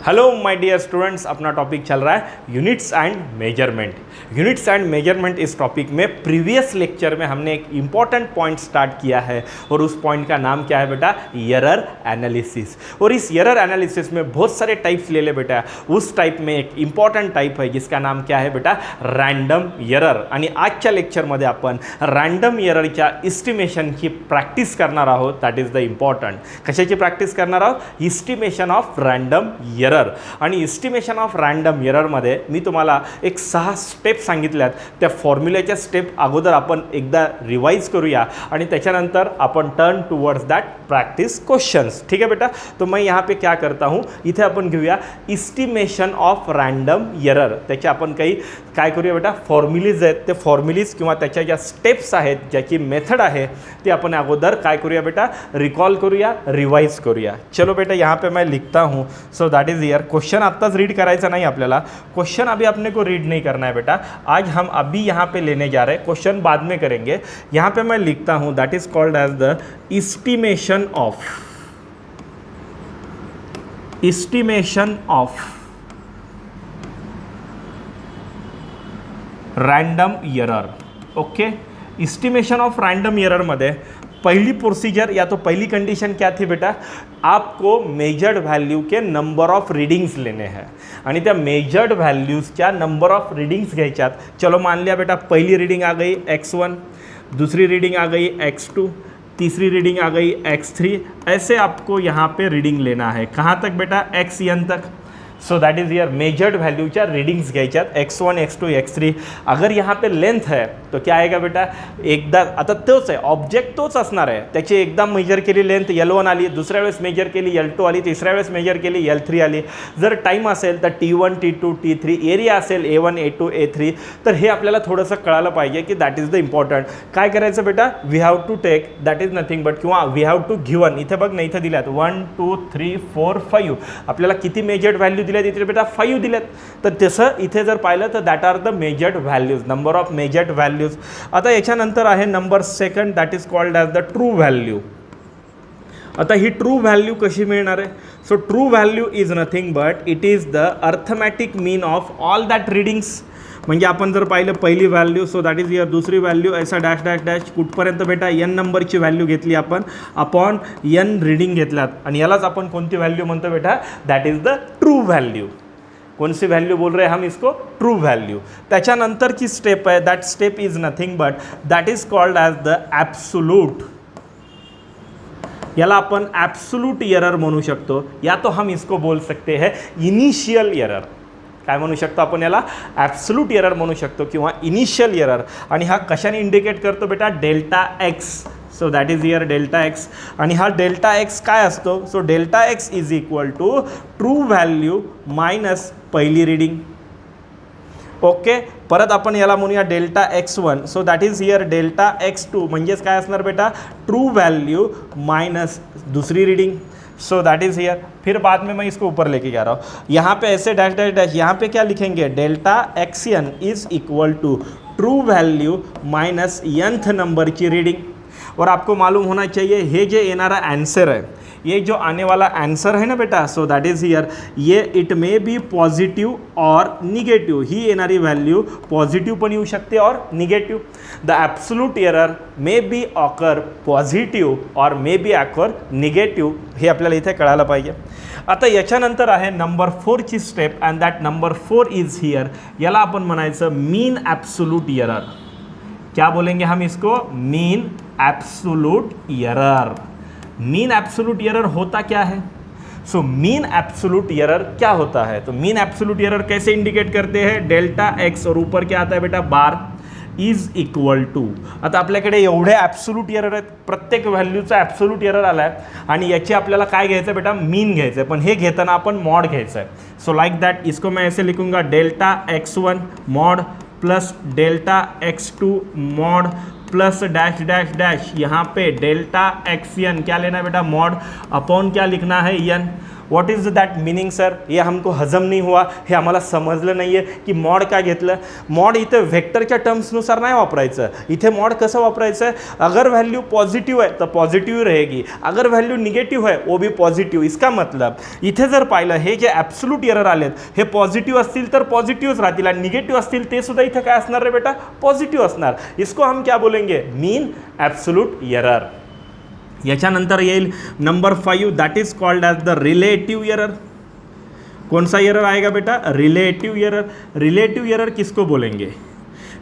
Hello my dear students, अपना topic चल रहा है units and measurement. Units and measurement इस टॉपिक में प्रीवियस लेक्चर में हमने एक इम्पॉर्टेंट पॉइंट स्टार्ट किया है और उस पॉइंट का नाम क्या है बेटा? Error analysis. और इस एरर एनालिसिस में बहुत सारे टाइप्स ले ले बेटा। उस टाइप में एक इम्पॉर्टंट टाइप है जिसका नाम क्या है बेटा? Random error. आणि आजच्या लेक्चरमध्ये आपण रँडम एररच्या इस्टिमेशनची प्रॅक्टिस करणार आहोत। That is the important. कशाची प्रॅक्टिस करणार आहोत? Estimation of random error. आणि इस्टिमेशन ऑफ रँडम एररमध्ये मी तुम्हाला एक 6 स्टेप सांगितल्यात। त्या फॉर्म्युल्याच्या स्टेप अगोदर आपण एकदा रिवाइज करूया आणि त्याच्यानंतर आपण turn towards that practice questions. ठीक है बेटा? तो मैं यहाँ पे क्या करता हूँ, इथे आपण घेऊया इस्टिमेशन ऑफ रँडम एरर। त्याचे आपण काही काय करूया बेटा? फॉर्म्युलीज आहेत, ते फॉर्म्युलीज किंवा त्याच्या ज्या स्टेप्स आहेत, ज्याची मेथड आहे ते आपण अगोदर काय करूया बेटा? रिकॉल करूया, रिवाइज करूया। चलो बेटा, यहाँ पे मैं लिखता हूँ। So that is year. Question आत्ताच रीड करायचा नहीं आपल्याला। क्वेश्चन अभी अपने को रीड नहीं करना है बेटा। आज हम अभी यहाँ पे लेने जा रहे हैं, क्वेश्चन बाद में करेंगे। यहाँ पे मैं लिखता हूँ that is called as the estimation of random error. Okay, estimation of random error मध्ये पहली प्रोसीजर या तो पहली कंडीशन क्या थी बेटा? आपको मेजर्ड वैल्यू के नंबर ऑफ रीडिंग्स लेने हैं आणि त्या measured values number of readings घ्यायच्यात। चलो मान लिया बेटा, पहली रीडिंग आ गई x1, दूसरी रीडिंग आ गई x2, तीसरी रीडिंग आ गई x3। ऐसे आपको यहाँ पे रीडिंग लेना है। कहाँ तक बेटा? xn तक। So that is your measured वैल्यूच्या रीडिंग्स घ्यायच्यात x1, x2, x3। अगर यहाँ पे लेंथ है तो क्या आएगा बेटा? एकदा आता तोच आहे, ऑब्जेक्ट तोच असणार आहे। त्याची एकदा मेजर केली लेंथ L1 आली, दुसऱ्या वेळेस मेजर केली L2 आली, तिसऱ्या वेळेस मेजर केली L3 आली। जर टाइम असेल तर T1, T2, T3, एरिया असेल A1, A2, A3। तर हे आपल्याला थोडंसं कळालं पाहिजे की दॅट इज द इम्पॉर्टंट। काय करायचं बेटा? We have to take that is nothing but किंवा वी हॅव टू गिवन। इथे बघ ना, इथे दिल्यात 1 2 3 4 5। आपल्याला किती मेजर्ड व्हॅल्यू दिल्यात इथे बेटा? 5 दिल्यात। तर तसं इथे जर पाहिलं तर that are the measured values, number of measured values. आता याच्यानंतर आहे number second, that is called as the true value. आता ही ट्रू व्हॅल्यू कशी मिळणार आहे? So true value is nothing but it is the arithmetic mean of all that readings. म्हणजे आपण जर पाहिलं पहिली value, so that is here दूसरी व्हॅल्यू, ऐसा डॅश डॅश डॅश कुठपर्यंत बेटा? n नंबरची व्हॅल्यू घेतली आपण, अपॉन n रीडिंग घेतल्यात आणि यालाच आपण कोणती व्हॅल्यू म्हणतो बेटा? That is the true value. कौन सी वैल्यू बोल रहे हैं हम इसको? True value. त्याच्यानंतर की स्टेप है, that step is nothing but that is called as the absolute. याला आपण ॲब्सोल्यूट एरर म्हणू शकतो, या तो हम इसको बोल सकते हैं इनिशियल एरर। काय म्हणू शकतो आपण याला? ॲब्सोल्यूट एरर म्हणू शकतो किंवा इनिशियल एरर। आणि हा कशाने इंडिकेट करतो बेटा? Delta x. So that is here delta x. आणि हा डेल्टा एक्स काय असतो? So delta x is equal to true value minus पहिली रीडिंग। ओके, परत आपण याला म्हणूया delta x1। So that is here delta x2 म्हणजेच काय असणार बेटा? ट्रू व्हॅल्यू माइनस दूसरी reading. So that is here. फिर बाद में मैं इसको ऊपर लेके जा रहा हूँ। यहाँ पे ऐसे डैश डैश डैश, यहाँ पे क्या लिखेंगे? Delta xn is equal to true value minus nth number की रीडिंग। और आपको मालूम होना चाहिए ये जो येनारा आंसर है, ये जो आने वाला आंसर है ना बेटा, सो दैट इज हियर, ये इट मे बी पॉझिटिव्ह और निगेटिव्ह। ही येणारी व्हॅल्यू पॉझिटिव्ह पण येऊ शकते और negative. The absolute error may be occur positive और मे बी ऑकर निगेटिव्ह, हे आपल्याला इथे कळायला पाहिजे। आता याच्यानंतर आहे नंबर 4 ची step, and that number 4 is here. याला आपण म्हणायचं मीन ॲब्सोल्यूट एरर। क्या बोलेंगे हम इसको? मीन absolute error. Mean absolute error होता क्या है? सो मीन एब्सोल्यूट एरर क्या होता है? तो मीन एब्सोल्यूट एरर कैसे इंडिकेट करते हैं? डेल्टा एक्स और ऊपर क्या आता है बेटा? Bar is equal to. आता आपल्याकडे एवढे ॲब्सोल्यूट एरर आहेत, प्रत्येक व्हॅल्यूचा ॲब्सोल्यूट एरर आला आहे आणि याची आपल्याला काय घ्यायचं बेटा? मीन घ्यायचं आहे, पण हे घेताना आपण मॉड घ्यायचं आहे। सो लाइक दैट इसको मैं ऐसे लिखूंगा, delta x1 mod plus delta x2 mod plus dash dash dash, यहाँ पे डेल्टा एक्स एन क्या लेना है बेटा? मॉड अपॉन क्या लिखना है? N. What is that meaning sir? हे हमको हजम नाही हुआ, हे आम्हाला समजलं नाही आहे की मॉड काय घेतलं. मॉड इथं व्हेक्टरच्या टर्म्सनुसार नाही वापरायचं. इथे मॉड कसं वापरायचं आहे, अगर व्हॅल्यू पॉझिटिव्ह आहे तर पॉझिटिव्ह रहेगी, अगर व्हॅल्यू निगेटिव्ह आहे वो भी पॉझिटिव्ह. इसका मतलब इथे जर पाहिलं हे जे ॲब्सोल्यूट एरर आलेत हे पॉझिटिव्ह असतील तर पॉझिटिव्हच राहतील आणि निगेटिव्ह असतील ते सुद्धा इथे काय असणार रे बेटा, पॉझिटिव्ह असणार. इसको हम क्या बोलेंगे, मीन ॲब्सोल्यूट एरर. याच्यानंतर येईल number 5, that is called as the relative error. कौन सा एरर आएगा बेटा, रिलेटिव एरर. रिलेटिव एरर किसको बोलेंगे,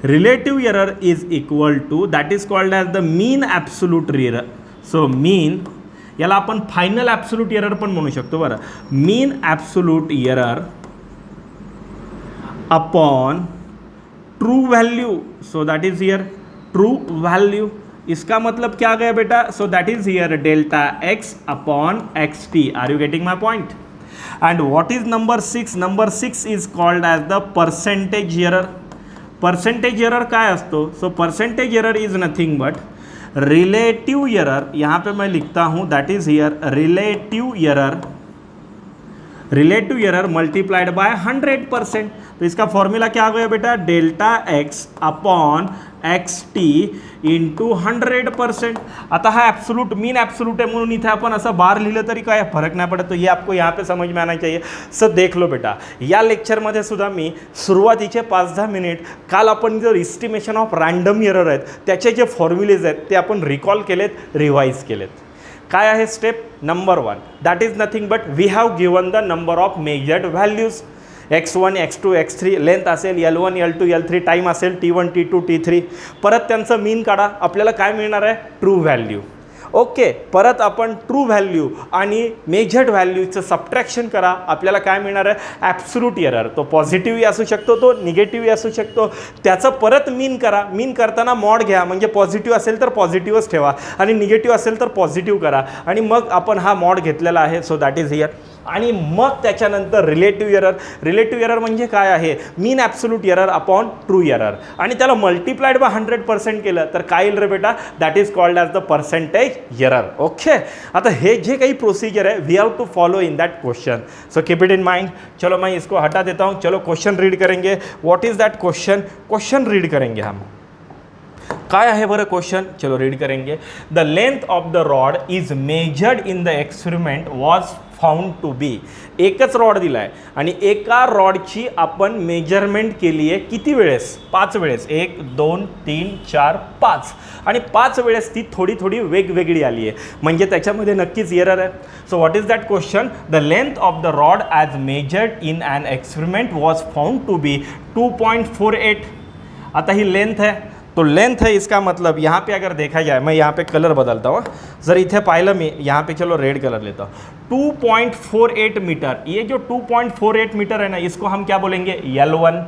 relative error is equal to that is called as the mean absolute error. So mean याला आपण फायनल ॲब्सोल्यूट एरर पण म्हणू शकतो बरं. Mean absolute error upon true value. So that is here true value. इसका मतलब क्या गया बेटा, so that is here delta X upon X T. Are you getting my point? And what is number 6? Number 6 is called as the percentage error. Percentage error काय असतो? So percentage error is nothing but relative error. यहाँ पे मैं लिखता हूँ that is here relative error. Relative error multiplied by 100%. तो इसका formula क्या आ गया बेटा, delta X upon X T into 100%. आता हा ॲब्सोल्यूट मीन ॲब्सोल्यूट आहे म्हणून इथे आपण असं बार लिहिलं तरी काय फरक नाही पडत. तो ये आपको यहाँ पे समझ में आना चाहिए. सर देख लो बेटा, या लेक्चरमध्ये सुद्धा मी सुरुवातीचे 5-10 मिनिट काल आपण जो इस्टिमेशन ऑफ रँडम एरर आहेत त्याचे जे फॉर्म्युलेज आहेत ते आपण रिकॉल केलेत, रिवाइज केलेत. काय आहे step number 1, that is nothing but we have given the number of measured values. x1 x2 x3 length असेल, L1 L2 L3 टाईम असेल T1 T2 T3. परत त्यांचं मीन काढा, आपल्याला काय मिळणार आहे, ट्रू व्हॅल्यू. ओके, परत आपण ट्रू व्हॅल्यू आणि मेजर्ड व्हॅल्यूचं सबट्रॅक्शन करा, आपल्याला काय मिळणार आहे, ॲब्सोल्यूट एरर. तो पॉझिटिव्हही असू शकतो, तो निगेटिव्हही असू शकतो. त्याचं परत मीन करा. मीन करताना मॉड घ्या, म्हणजे पॉझिटिव्ह असेल तर पॉझिटिव्हच ठेवा आणि निगेटिव्ह असेल तर पॉझिटिव्ह करा आणि मग आपण हा मॉड घेतलेला आहे. So that is here. आणि मग त्याच्यानंतर रिलेटिव्ह एरर. रिलेटिव्ह एरर म्हणजे काय आहे, mean absolute error upon true error आणि त्याला मल्टिप्लाइड बाय 100% केलं तर काय येईल रे बेटा, that is called as the percentage error. Okay, आता हे जे काही प्रोसीजर है we have to follow in that question. So keep it in mind. चलो मैं इसको हटा देता हूँ. चलो क्वेश्चन रीड करेंगे. What is that question, question read करेंगे हम. काय आहे बरं क्वेश्चन, चलो रीड करेंगे. The length of the rod is measured in the experiment was found to be. एकच रॉड दिला आहे आणि एका रॉडची आपण मेजरमेंट केली आहे किती वेळेस, 5 वेळेस. 1 2 3 4 5 आणि 5 वेळेस ती थोडी थोडी वेगवेगळी आली आहे, म्हणजे त्याच्यामध्ये नक्कीच एरर आहे. So what is that question, the length of the rod as measured in an experiment was found to be 2.48. आता ही लेंथ है तो लेंथ है, इसका मतलब यहाँ पे अगर देखा जाए, मैं यहाँ पे कलर बदलता हूँ. जर इथे पाहिलं मी यहाँ पे, चलो रेड कलर लेता हूँ. 2.48 मीटर. ये जो 2.48 मीटर है ना, इसको हम क्या बोलेंगे, L1.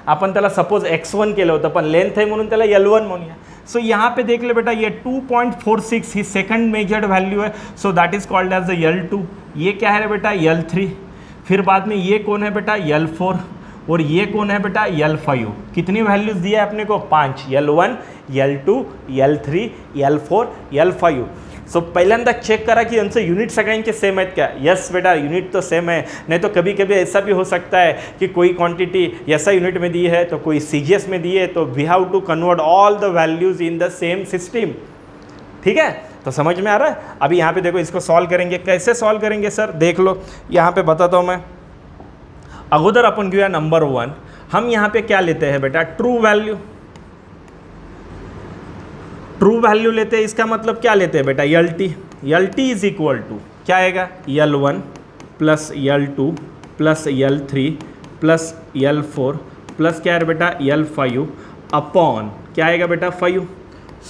आपण त्याला सपोज x1 केलं होतं पण लेंथ आहे म्हणून त्याला L1 म्हणूया. सो यहाँ पे देख ले बेटा, ये 2.46 ही सेकंड मेजर्ड वैल्यू है. So that is called as the L2. ये क्या है बेटा, L3. फिर बाद में ये कौन है बेटा, L4. और ये कौन है बेटा, L5. कितनी वैल्यूज दिया है अपने को, 5. L1 L2 L3 L4 L5. So पहिल्यांदा चेक करा की यांचं युनिट सगळ्यांचे सेम आहेत क्या. यस बेटा, यूनिट तो सेम है. नहीं तो कभी कभी ऐसा भी हो सकता है कि कोई क्वांटिटी ऐसा यूनिट में दी है तो कोई CGS में दी है, तो we have to convert all the values in the same system. ठीक है, तो समझ में आ रहा है. अभी यहाँ पे देखो, इसको सॉल्व करेंगे. कैसे सॉल्व करेंगे सर, देख लो यहाँ पे बताता हूँ मैं. अगोदर अपन घेऊया नंबर 1. हम यहाँ पे क्या लेते हैं बेटा, ट्रू वैल्यू. ट्रू वैल्यू लेते हैं, इसका मतलब क्या लेते हैं बेटा, LT. LT is equal to क्या आएगा, L1 plus L2 plus L3 plus L4 plus क्या है बेटा, L5 अपॉन क्या आएगा बेटा, 5.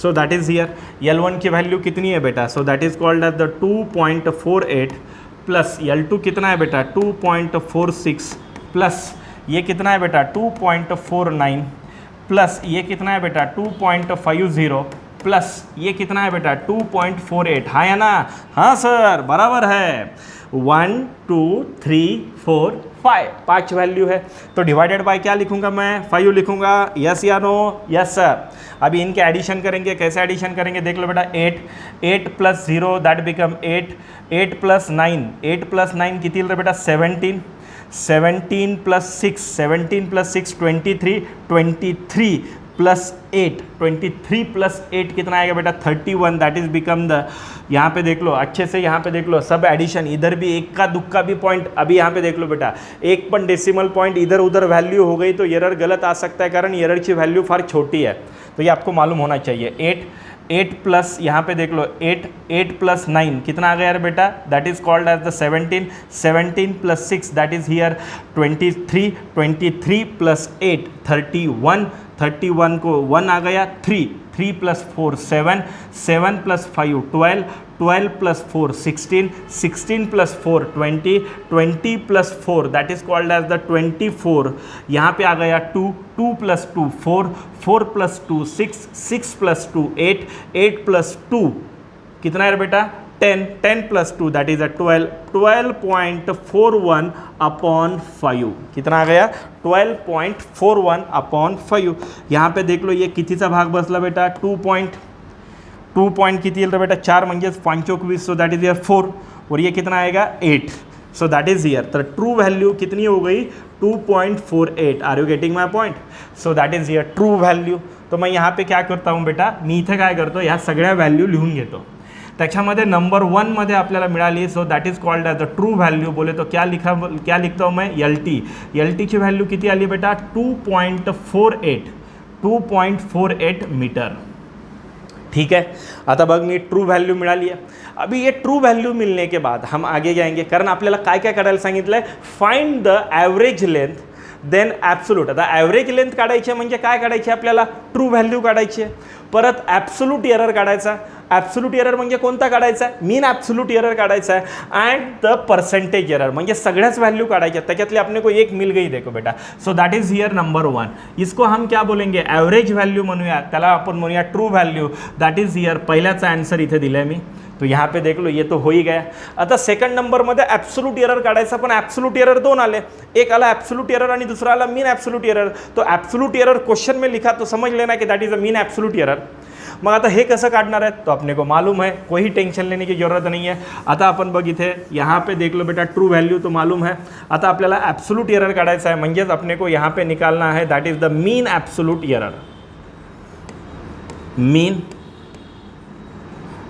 So that is here. L1 की वैल्यू कितनी है बेटा, so that is called as the 2.48 plus L2 कितना है बेटा, 2.46 प्लस ये कितना है बेटा, 2.49 प्लस ये कितना है बेटा, 2.50 प्लस ये कितना है बेटा 2.48, हाँ या ना? हाँ सर, बराबर है। 1 2 3 4 5, 5 वैल्यू है, तो डिवाइडेड बाय क्या लिखूंगा मैं? 5 लिखूंगा। यस या नो? Yes sir. अभी इनके एडिशन करेंगे, कैसे एडिशन करेंगे देख लो बेटा। 8 प्लस 0 दैट बिकम 8 प्लस 9 किती रे बेटा? 17 प्लस 6 23 प्लस 8 कितना आएगा बेटा? 31, दैट इज बिकम द, यहाँ पे देख लो अच्छे से, यहाँ पे देख लो सब एडिशन, इधर भी एक का दुक्का भी पॉइंट, अभी यहाँ पे देख लो बेटा एक पण डेसिमल पॉइंट इधर उधर वैल्यू हो गई तो एरर गलत आ सकता है, कारण एरर की वैल्यू फार छोटी है, तो ये आपको मालूम होना चाहिए। 8 प्लस यहाँ पे देख लो 8 प्लस 9 कितना आ गया यार बेटा? That is called as the 17 plus 6 that is here 23 plus 8 31 को 1 आ गया, 3 plus 4 7 plus 5 12 plus 4 16 plus 4 20 plus 4 that is called as the 24। यहाँ पे आ गया 2 प्लस 2 4 प्लस 2 6 प्लस 2 8 प्लस 2 कितना है बेटा? 10 plus 2 that is a 12.41 upon 5 कितना आ गया? 12.41 अपॉन 5। यहाँ पे देख लो ये कितीचा भाग बसला बेटा? 2 पॉइंट किती येईल बेटा? 4 म्हणजे 5 सो दैट इज यर 4, और ये कितना आएगा? 8, सो दैट इज ईयर। तो ट्रू वैल्यू कितनी हो गई? 2.48। Are you getting my point? So that is here true value. तो मैं यहाँ पे क्या करता हूँ बेटा, मी इथे काय करतो, ह्या सगळ्या व्हॅल्यू लिहून घेतो, त्याच्यामध्ये नंबर 1 मध्ये आपल्याला मिळाली, so that is called as the true value. बोले तो क्या लिखता हूँ मैं? एल टी की वैल्यू किती आली बेटा? 2.48 मीटर। ठीक है, आता बघ मी ट्रू वैल्यू मिळाली आहे। अभी ये ट्रू वैल्यू मिलने के बाद हम आगे जाएंगे, कारण आपल्याला काय काय करायला सांगितलं आहे? Find the average length then absolute. आता ॲव्हरेज लेंथ काढायची म्हणजे काय काढायची आपल्याला? ट्रू व्हॅल्यू काढायची आहे, परत ॲब्सोल्यूट एरर काढायचा। ॲब्सोल्यूट एरर म्हणजे कोणता काढायचा? मीन ॲब्सोल्यूट एरर काढायचा आहे, अँड द परसेंटेज एरर म्हणजे सगळ्याच व्हॅल्यू काढायच्या, त्याच्यातली अपने को एक मिल गई देखो बेटा। So that is here number 1, इसको हम क्या बोलेंगे? एवरेज व्हॅल्यू म्हणूया, त्याला आपण म्हणूया true value. That is here पहिल्याचा आन्सर इथे दिलाय मी, तो यहाँ पे देख लो ये तो हो ही गया। आता सेकंड नंबरमध्ये ॲब्सोल्यूट एरर काढायचा, पण ॲब्सोल्यूट एरर 2 आले, एक आला ॲब्सोल्यूट एरर आणि दुसरा आला मीन ॲब्सोल्यूट एरर। तो ॲब्सोल्यूट एरर क्वेश्चन में लिखा तो समझ लेना कि that is a mean absolute error. मग आता हे कसं काढणार आहे? तो अपने को मालूम है, कोई टेंशन लेने की जरूरत नहीं है। आता आपण बघ इथे यहाँ पे देख लो बेटा ट्रू वैल्यू तो मालूम है, आता आपल्याला ॲब्सोल्यूट एरर काढायचा आहे, म्हणजेच अपने को यहाँ पे निकालना है that is the mean absolute error. Mean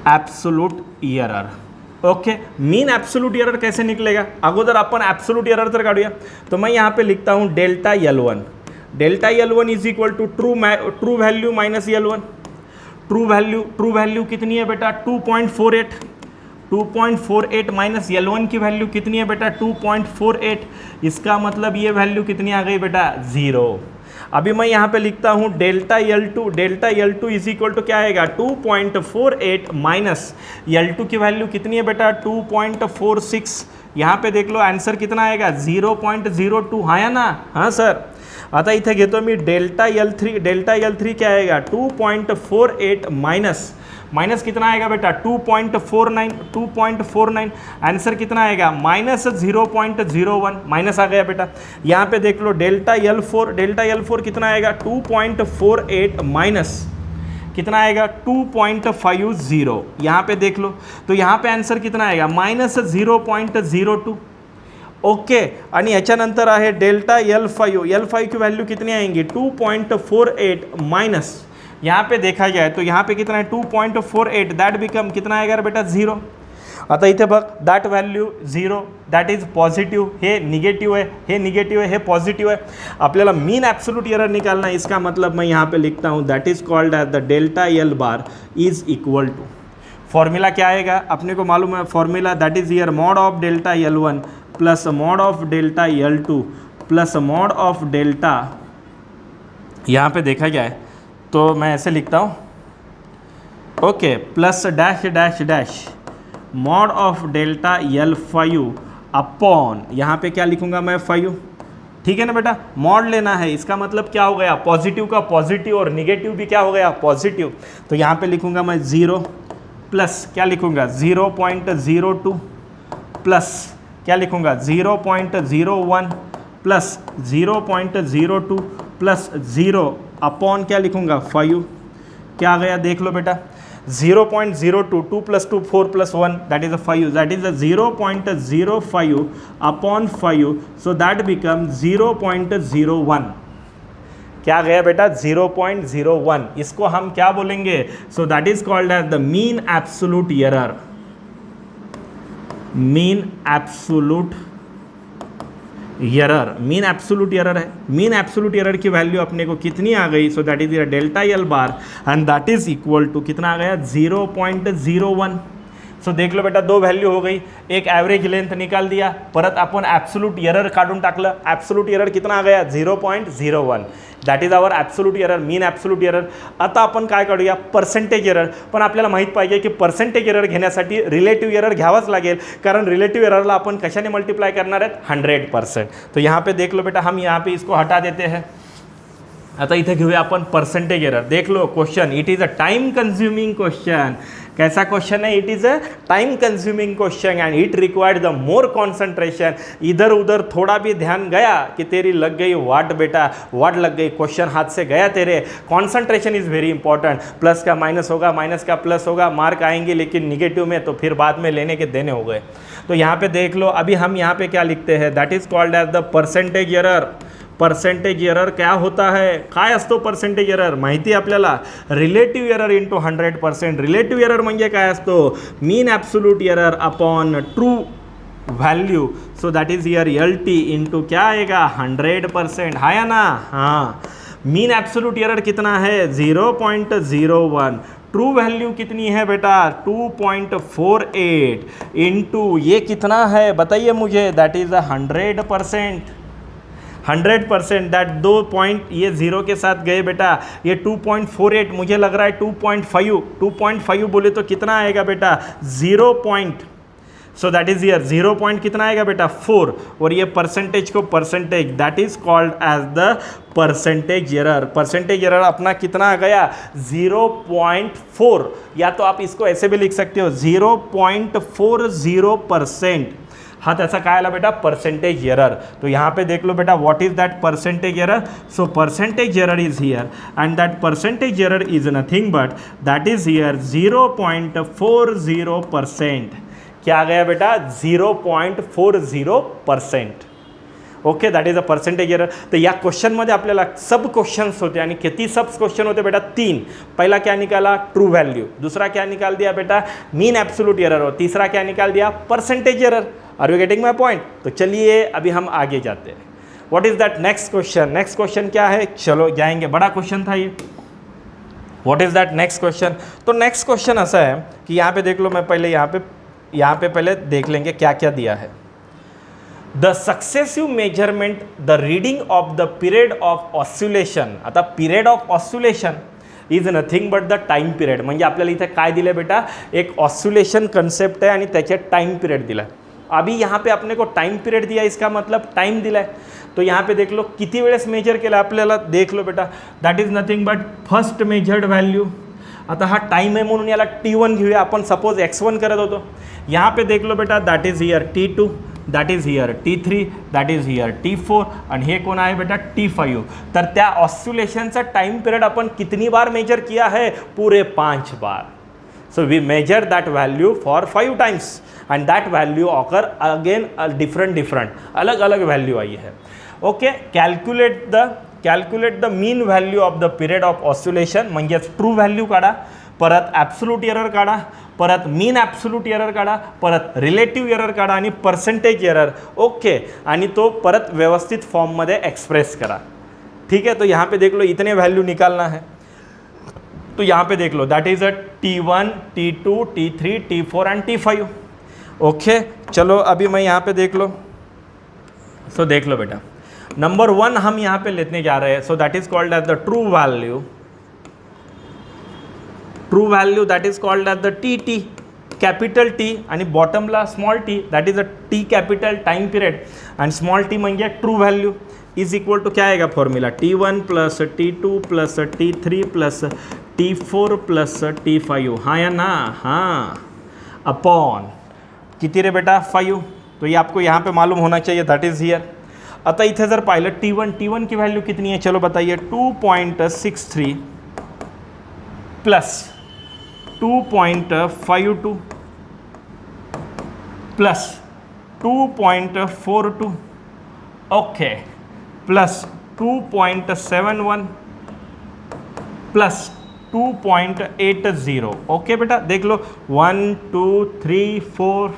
absolute error, okay. Mean absolute error कैसे निकलेगा? अगोदर अपन ॲब्सोल्यूट एरर तर काढूया, तो मैं यहाँ पे लिखता हूँ delta L1 is equal to true value minus L1। True value कितनी है बेटा? 2.48 माइनस L1 की वैल्यू कितनी है बेटा? 2.48, इसका मतलब ये वैल्यू कितनी आ गई बेटा? 0। अभी मैं यहाँ पे लिखता हूँ delta L2 is equal to क्या आएगा? 2.48 माइनस L2 की वैल्यू कितनी है बेटा? 2.46। यहाँ पे देख लो आंसर कितना आएगा? 0.02, हाँ या ना? हाँ सर। आता इथे घेतो मी डेल्टा L3 क्या आएगा? 2.48 माइनस कितना आएगा बेटा? 2.49। आंसर कितना आएगा? माइनस 0.01, माइनस आ गया बेटा। यहाँ पे देख लो डेल्टा L4 कितना आएगा? 2.48 माइनस कितना आएगा? 2.50। यहाँ पे देख लो, तो यहाँ पे आंसर कितना आएगा? Minus 0.02, okay. आणि याच्यानंतर आहे डेल्टा L5 की वैल्यू कितनी आएंगी? 2.48 माइनस, यहाँ पे देखा जाए तो यहाँ पे कितना है? 2.48, दैट बिकम कितना आएगा बेटा? 0। आता इथे बघ that value 0, that is positive, हे निगेटिव्ह आहे, हे पॉझिटिव्ह आहे। आपल्याला मीन ॲब्सोल्यूट एरर निकालना है, इसका मतलब मैं यहाँ पे लिखता हूँ that is called as the delta L bar is equal to, formula क्या आएगा अपने को मालूम है? Formula that is here mod of delta L1 plus mod of delta L2 plus mod of delta, यहाँ पे देखा जाए तो मैं ऐसे लिखता हूँ, okay, plus dash mod of delta L5 upon, यहाँ पे क्या लिखूँगा मैं? 5 ठीक है ना बेटा, मॉड लेना है, इसका मतलब क्या हो गया, पॉजिटिव का पॉजिटिव और निगेटिव भी क्या हो गया, पॉजिटिव। तो यहाँ पे लिखूंगा मैं 0 प्लस क्या लिखूंगा 0.02 प्लस क्या लिखूंगा 0.01 प्लस 0.02 प्लस 0 अपॉन क्या लिखूंगा 5। क्या आ गया देख लो बेटा, 0.02 2 plus 2 4 plus 1 that is a 5, that is a 0.05 upon 5, so that becomes 0.01। क्या गया बेटा 0.01, इसको हम क्या बोलेंगे, so that is called as the mean absolute error, mean absolute error, mean absolute error है। मीन एब्सोल्यूट एरर की वैल्यू अपने को कितनी आ गई, so that is delta L bar and that is equal to कितना आ गया 0.01। सो देख लो बेटा, दो व्हॅल्यू हो गई, एक ॲव्हरेज लेंथ निकाल दिया, परत आपण ॲब्सोल्यूट एरर काढून टाकलं, ॲब्सोल्यूट एरर कितना आ गया 0.01, that is our absolute error, mean absolute error. आता आपण काय काढूया पर्सेंटेज एरर, पण आपल्याला माहित पाहिजे की पर्सेंटेज एरर घेण्यासाठी रिलेटिव्ह एरर घ्यावाच लागेल, कारण रिलेटिव्ह एररला आपण कशाने मल्टीप्लाय करणार आहेत 100%। तो यहाँ पे देख लो बेटा, हम यहाँ पे इसको हटा देते हैं। आता इथे घेऊया आपण पर्सेंटेज एरर। देख low question, it is a time consuming question. कैसा क्वेश्चन है, it is a time consuming question end it required the more concentration. इधर उधर थोड़ा भी ध्यान गया कि तेरी लग गई वाट बेटा, वाट लग गई, क्वेश्चन हाथ से गया तेरे। Concentration is very important, plus का माइनस होगा, माइनस का प्लस होगा, मार्क आएंगे लेकिन निगेटिव में, तो फिर बाद में लेने के देने हो गए। तो यहाँ पे देख लो, अभी हम यहाँ पे क्या लिखते हैं, that is called as the percentage error. Percentage error क्या होता है, काय असतो पर्सेंटेज एरर माहिती आहे आपल्याला, relative error into 100%। Relative error म्हणजे काय असतो, mean absolute error upon true value, so that is here LT into क्या आएगा 100%, है ना। हाँ, मीन एब्सोल्यूट एरर कितना है 0.01, ट्रू वैल्यू कितनी है बेटा 2.48 इंटू ये कितना है बताइए मुझे, दैट इज 100%। 100% दैट 2 पॉइंट ये जीरो के साथ गए बेटा, ये 2.48 मुझे लग रहा है 2.5 बोले तो कितना आएगा बेटा 0 point, so that is here 0 point कितना आएगा बेटा 4, और ये परसेंटेज को percentage, that is called as the percentage error. Percentage error अपना कितना आ गया 0.4, या तो आप इसको ऐसे भी लिख सकते हो 0.40%। हाँ, ऐसा काय आला बेटा परसेंटेज एरर। तो यहाँ पे देख लो बेटा, what is that percentage error, so percentage error is here end that percentage error is nothing but that is here 0.40%। क्या आ गया बेटा 0.40%। Okay, that is a percentage error. तर या क्वेश्चनमध्ये आपल्याला सब क्वेश्चन्स होते, आणि किती सब क्वेश्चन होते बेटा 3। पहला क्या निकाला ट्रू वैल्यू, दूसरा क्या निकाल दिया बेटा मीन एब्सोल्यूट एरर, और तीसरा क्या निकाल दिया percentage error. Are you getting my point. तो चलिए अभी हम आगे जाते हैं। What is that next question, next question क्या है, चलो जाएंगे, बड़ा क्वेश्चन था ये। What is that next question, तो नेक्स्ट क्वेश्चन ऐसा है कि यहाँ पे देख लो, मैं पहले यहाँ पे पहले देख लेंगे क्या क्या दिया है। The successive measurement the reading of the period of oscillation. आता period of oscillation is nothing but the time period, म्हणजे आपल्याला इथे काय दिलं बेटा, एक ऑस्युलेशन कन्सेप्ट है आणि त्याचे टाइम पिरियड दिला है। अभी यहाँ पे अपने को टाइम पीरियड दिया, इसका मतलब टाइम दिला है। तो यहाँ पे देख लो किती वेळेस मेजर केला आपल्याला, देख लो बेटा that is nothing but first measured value. आता हा टाइम आहे म्हणून याला T1 घेऊया आपण, सपोज X1 करत होतो। यहाँ पे देख लो बेटा that is here T2, that is here T3, that is here T4 आणि हे कोण आहे बेटा T5। तर त्या ऑस्युलेशनचा टाइम पीरियड अपन कितनी बार मेजर किया है, पूरे 5 बार। So we measure that value for 5 times and that value occur again different अलग अलग वैल्यू आई है। Okay, calculate the mean value of the period of oscillation, म्हणजेच ट्रू व्हॅल्यू काढा, परत ॲब्सोल्यूट एरर काढा, परत मीन ॲब्सोल्यूट एरर काढा, परत रिलेटिव्ह एरर काढा आणि पर्सेंटेज एरर। ओके, आणि तो परत व्यवस्थित फॉर्ममध्ये एक्सप्रेस करा। ठीक है, तो यहाँ पे देख लो इतने वैल्यू निकालना है। तो यहाँ पे देख लो that is a T1, T2, T3, T4 and T5। Okay, चलो अभी मैं यहाँ पे देख लो, सो देख लो बेटा नंबर 1 हम यहाँ पे लेने जा रहे हैं, so that is called as the true value that is called as the TT। Capital T आणि बॉटमला small T, that is a T capital time period आणि स्मॉल टी म्हणजे true value is equal to क्या आएगा formula T1 plus T2 plus T3 plus T4 plus T5, हाँ या ना, हाँ, अपॉन किती रे बेटा 5, तो ये आपको यहाँ पे मालूम होना चाहिए, दैट इज हियर। आता इथे जर पाहिलं T1 की वैल्यू कितनी है, चलो बताइए 2.63 plus 2.52 plus 2.42, okay, plus 2.71 plus 2.80, okay बेटा देख लो 1 2 3 4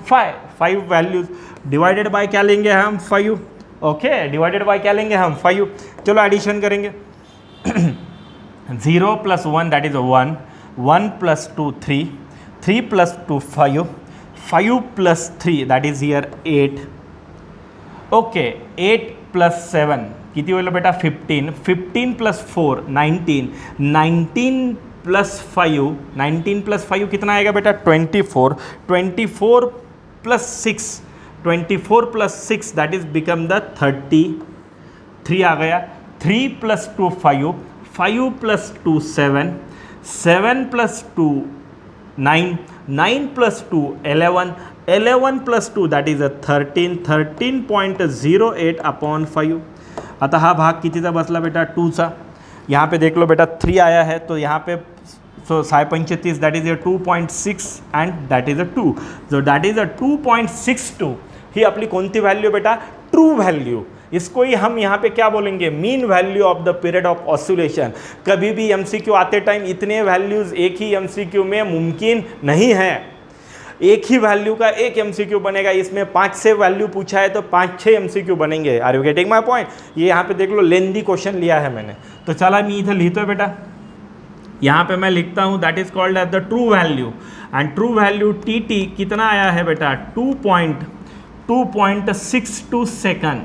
5 वैल्यूज डिवाइडेड बाय क्या लेंगे हम 5, ओके, डिवाइडेड बाय क्या लेंगे हम 5, चलो एडिशन करेंगे 0 plus 1 that is 1, 1 plus 2 3, 3 plus 2 5, 5 plus 3 that is here 8, okay, 8 plus 7 किती होईल बेटा 15, 15 प्लस 4 19, 19 प्लस 5, 19 प्लस 5 कितना आएगा बेटा 24, 24 plus 6, 24 plus 6 that is become the 33 आ गया, 3 plus 2 5, 5 plus 2 7, 7 plus 2 9, 9 plus 2 11, 11 plus 2 that is a 13, 13.08 upon 5। आता हा भाग कितीचा बसला बेटा 2चा, यहाँ पे देख लो बेटा 3 आया है तो यहाँ पे so 6.35 that is a 2.6 and that is a 2, जो दैट इज अ 2.62 ही आपली कोणती व्हॅल्यू बेटा ट्रू व्हॅल्यू, इसको ही हम यहाँ पे क्या बोलेंगे mean value of the period of oscillation. कभी भी एमसीक्यू आते टाइम इतने वैल्यूज एक ही एमसीक्यू में मुमकिन नहीं है, एक ही वैल्यू का एक एमसीक्यू बनेगा, इसमें 5-6 वैल्यू पूछा है तो 5-6 एमसीक्यू बनेंगे। Are you getting my point? ये यहाँ पे देख लो लेंदी क्वेश्चन लिया है मैंने, तो चला मैं इधर लिखता हूँ बेटा, यहाँ पे मैं लिखता हूँ that is called as the true value and true value T कितना आया है बेटा 2.62 सेकंड,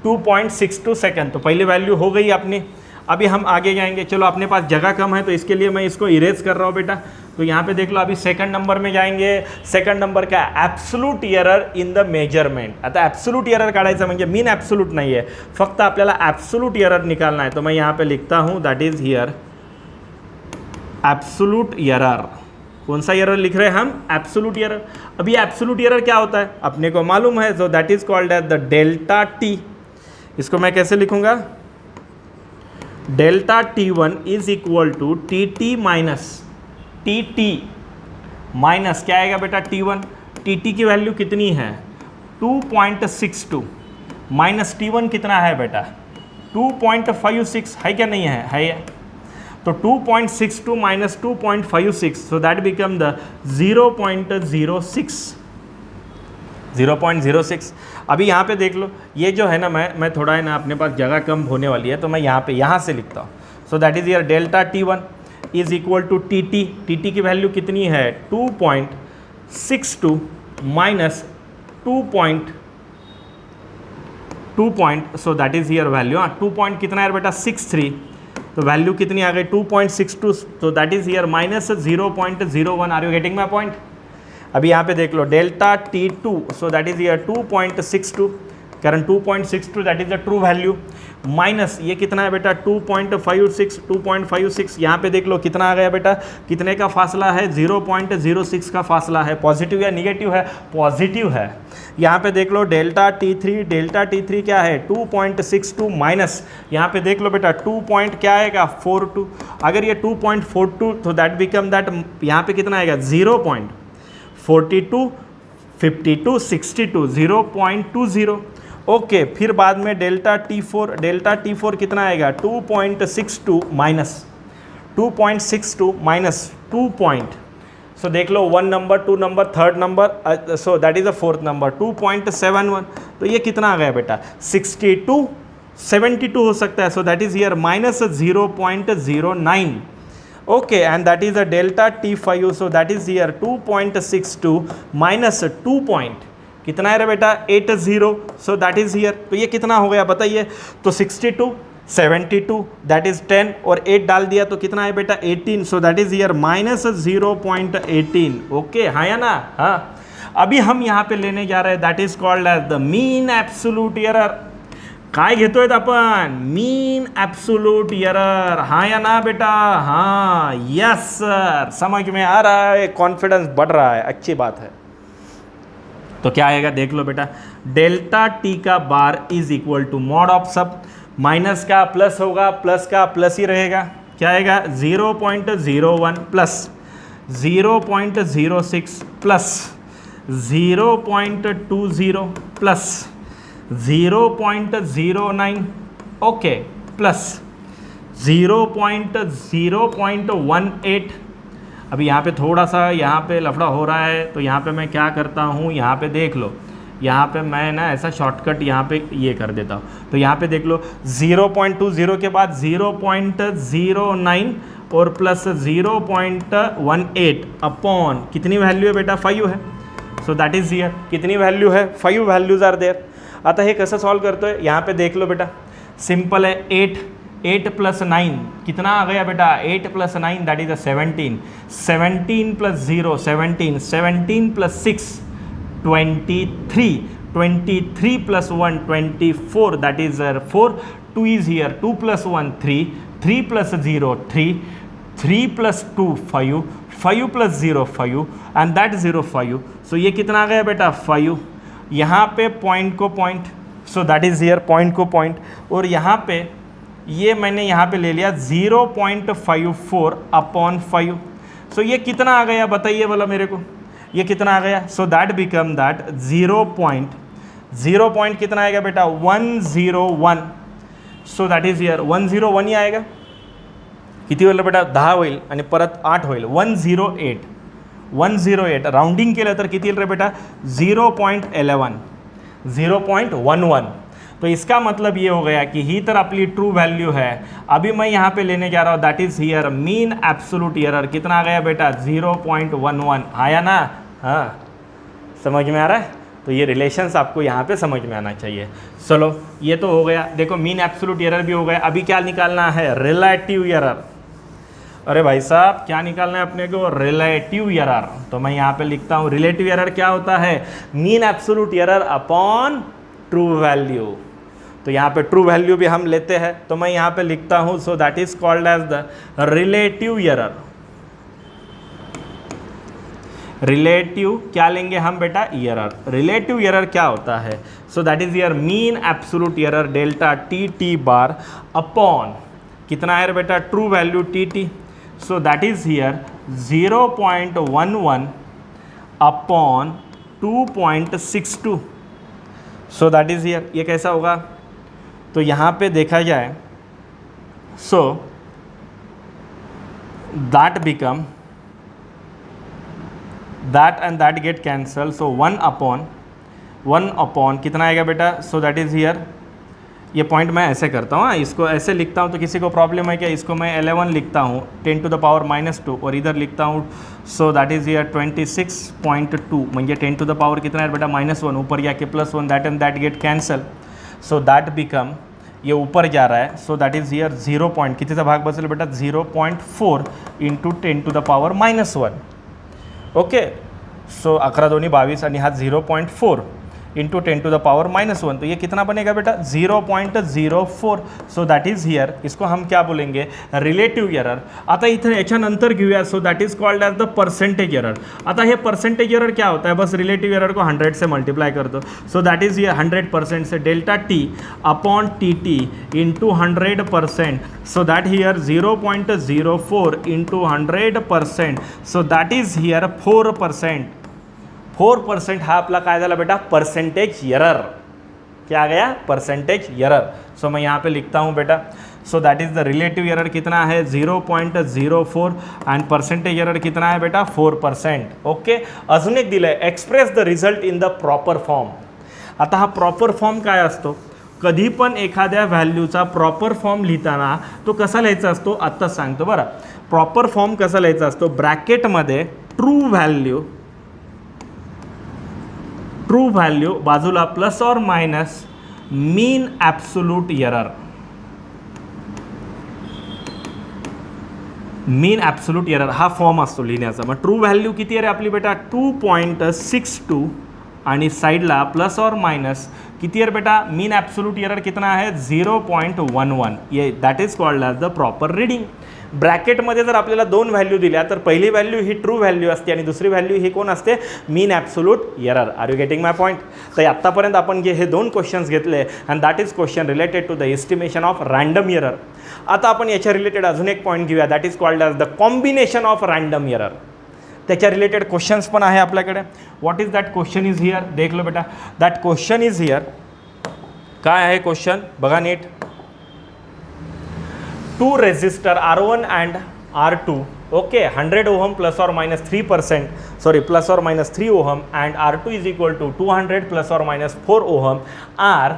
2.62 सेकंड, तो पहली वैल्यू हो गई अपनी। अभी हम आगे जाएंगे, चलो अपने पास जगह कम है तो इसके लिए मैं इसको इरेज कर रहा हूँ बेटा, तो यहाँ पे देख लो अभी सेकंड नंबर में जाएंगे। सेकंड नंबर का absolute error in the measurement. आता ॲब्सोल्यूट एरर काढायचं म्हणजे मीन ॲब्सोल्यूट नाही आहे, फक्त आपल्याला ॲब्सोल्यूट एरर निकालना है, तो मैं यहाँ पे लिखता हूँ that is here absolute error. कौन सा एरर लिख रहे हैं हम? Absolute error. अभी एब्सोल्यूट एरर क्या होता है अपने को मालूम है, so that is called as the delta T. इसको मैं कैसे लिखूंगा? Delta T1 is equal to T minus T minus क्या आएगा बेटा T1। टी की वैल्यू कितनी है 2.62 माइनस T1 कितना है बेटा 2.56 है क्या नहीं है? है। तो 2.62 minus 2.56 so that become the 0.06। अभी यहाँ पे देख लो, ये जो है ना मैं थोड़ा है ना अपने पास जगह कम होने वाली है तो मैं यहाँ से लिखता हूँ। So that is here delta T1 is equal to T की वैल्यू कितनी है 2.62 minus 2.2 so that is here value 2 point कितना है बेटा 63, तो वैल्यू कितनी आ गई 2.62, तो that is here minus 0.01। Are you getting my point? अभी यहाँ पे देख लो delta T2 so that is here 2.62, कारण 2.62 that is the true value, minus ये कितना है बेटा 2.56 यहाँ पे देख लो कितना आ गया बेटा, कितने का फासला है 0.06 का फासला है। पॉजिटिव या निगेटिव है? पॉजिटिव है। यहाँ पे देख लो डेल्टा T3 क्या है 2.62 माइनस यहाँ पे देख लो बेटा 2 पॉइंट क्या आएगा 42, अगर ये 2.42 तो दैट बिकम दैट यहाँ पे कितना आएगा 0.42 52 62 0.20। ओके, फिर बाद में डेल्टा T4 कितना आएगा 2.62 माइनस 2 पॉइंट, सो देख low 1 number 2 number 3rd number, so that is the 4th number 2.71, तो ये कितना आ गया बेटा 72 हो सकता है, so that is here minus 0.09। Okay, end that is a delta T5 so that is here 2.62 minus 2 point कितना है रे बेटा 80, सो दैट इज हियर, तो ये कितना हो गया बताइए? तो 72 दैट इज 10 और 8 डाल दिया तो कितना है बेटा 18, so that is here minus 0.18। Okay हाँ या ना? हाँ, अभी हम यहाँ पे लेने जा रहे हैं that is called as the mean absolute error. काय घेतोय आपण? Mean absolute error. हाँ या ना बेटा? हाँ, यस सर, समझ में आ रहा है, कॉन्फिडेंस बढ़ रहा है, अच्छी बात है। तो क्या आएगा देख लो बेटा, डेल्टा टी का bar is equal to mod of सब, माइनस का प्लस होगा, प्लस का प्लस ही रहेगा, क्या आएगा 0.01 plus 0.06 plus 0.20 plus 0.09 okay plus 0.018। अभी यहाँ पे थोड़ा सा यहाँ पे लफड़ा हो रहा है, तो यहाँ पे मैं क्या करता हूँ, यहाँ पे देख लो, यहाँ पे मैं ना ऐसा शॉर्टकट यहाँ पे ये कर देता हूँ। तो यहाँ पे देख लो 0.20 के बाद 0.09 और प्लस 0.18 अपॉन कितनी वैल्यू है बेटा 5 है, सो दैट इज हियर कितनी वैल्यू है 5 वैल्यूज आर देयर। आता हे कसं सॉल्व करतो है, यहाँ पे देख लो बेटा, सिंपल है 8 प्लस 9 कितना आ गया बेटा 8 plus 9 that is 17, 17 plus 0 17, 17 plus 6 23, 23 plus 1 24 that is 4, 2 is here 2 plus 1 3, 3 plus 0 3, 3 plus 2 5, 5 plus 0 5 end that 0 5, so ये कितना आ गया बेटा 5। यहाँ पे पॉइंट को point, so that is here point को पॉइंट, और यहाँ पे ये मैंने यहाँ पे ले लिया 0.54 अपॉन 5, सो ये कितना आ गया बताइए बोला मेरे को, ये कितना आ गया, सो दैट बिकम दैट 0.0 कितना आएगा बेटा 101, सो दैट इज हियर 101 ही आएगा, किती होईल बेटा 10 होईल आणि परत 8 होईल 108 राउंडिंग केलं तर किती येईल रे बेटा 0.11 0.11। तो इसका मतलब ये हो गया कि ही तर आपली ट्रू वैल्यू है। अभी मैं यहाँ पे लेने जा रहा हूँ that is here mean absolute error, कितना आ गया बेटा 0.11 आया ना? हाँ, समझ में आ रहा है? तो ये रिलेशंस आपको यहाँ पे समझ में आना चाहिए। चलो ये तो हो गया, देखो मीन एब्सोल्यूट एरर भी हो गया। अभी क्या निकालना है? Relative error. अरे भाई साहब क्या निकालना है अपने को? Relative error. तो मैं यहाँ पे लिखता हूँ रिलेटिव एरर क्या होता है? Mean absolute error upon true value. तो यहाँ पे ट्रू वैल्यू भी हम लेते हैं, तो मैं यहाँ पे लिखता हूँ so that is called as the relative error. Relative क्या लेंगे हम बेटा? एरर। रिलेटिव एरर क्या होता है? So that is your mean absolute error delta T bar upon कितना है बेटा? True value T, so that is here 0.11 upon 2.62, so that is here ये कैसा होगा? तो यहाँ पे देखा जाए so that become that end that get cancel, so 1 upon कितना आएगा बेटा? सो दैट इज हियर ये पॉइंट मैं ऐसे करता हूँ, इसको ऐसे लिखता हूँ तो किसी को प्रॉब्लम है क्या? इसको मैं 11 लिखता हूँ 10 to the power -2 और इधर लिखता हूँ सो दैट इज हियर 26.2 म्हणजे 10 to the power कितना है बेटा? -1 ऊपर जाके +1 that end that get cancel, so that become ये ऊपर जा रहा है, so that is here 0 point कितीचा भाग बसेल बेटा? 0.4 into 10 to the power -1 okay. So 11 दोन्ही 22 आणि हा 0.4 इंटू 10 to the power -1, तो ये कितना बनेगा बेटा? 0.04, सो दैट इज हियर इसको हम क्या बोलेंगे? Relative error. आता इथं याच्यानंतर घेऊया, so that is called as the percentage error. आता हे पर्सेंटेज एरर क्या होता है? बस रिलेटिव एरर को 100 से मल्टीप्लाई कर दो, सो दैट इज हियर 100% से delta T upon T into 100%, so that here 0.04 into 100%, so that is here 4%। 4% हा आपला काय झाला बेटा? Percentage error. क्या आ गया? Percentage error. सो मैं यहाँ पे लिखता हूँ बेटा, so that is the relative error कितना है? 0.04 एंड पर्सेंटेज एरर कितना है बेटा? 4%। ओके, अजून एक दिलं आहे express the result in the proper form. आता हा प्रॉपर फॉर्म काय असतो? कधी पण एखाद्या व्हॅल्यूचा प्रॉपर फॉर्म लिहिताना तो कसा लिहायचा असतो? आत्ताच सांगतो बरं। प्रॉपर फॉर्म कसा लिहायचा असतो? ब्रॅकेटमध्ये ट्रू व्हॅल्यू बाजूला प्लस और मायनस मीन absolute error, mean absolute error हा फॉर्म असतो लिहिण्याचा. मग ट्रू व्हॅल्यू किती आहे रे आपली बेटा 2.62 आणि साईडला प्लस और मायनस किती आहे बेटा मीन ॲब्सोल्यूट एरर कितना आहे 0.11. ये that is called as the proper reading. ब्रॅकेटमध्ये जर आपल्याला दोन व्हॅल्यू दिल्या तर पहिली व्हॅल्यू ही ट्रू व्हॅल्यू असते आणि दुसरी व्हॅल्यू ही कोण असते mean absolute error. Are you getting my point. तर आत्तापर्यंत आपण हे दोन क्वेश्चन्स घेतले and that is question related to the estimation of random error. आता आपण याच्या रिलेटेड अजून एक पॉईंट घेऊया that is called as the combination of random error. त्याच्या रिलेटेड क्वेश्चन्स पण आहे आपल्याकडे. What is that question is here. देख लो बेटा दॅट क्वेश्चन इज हिअर. काय आहे क्वेश्चन बघा नीट. Two resistor R1 and R2 okay 100 ohm plus और माइनस 3% सॉरी प्लस और minus 3 ohm and R2 is equal to 200 plus और minus 4 ohm are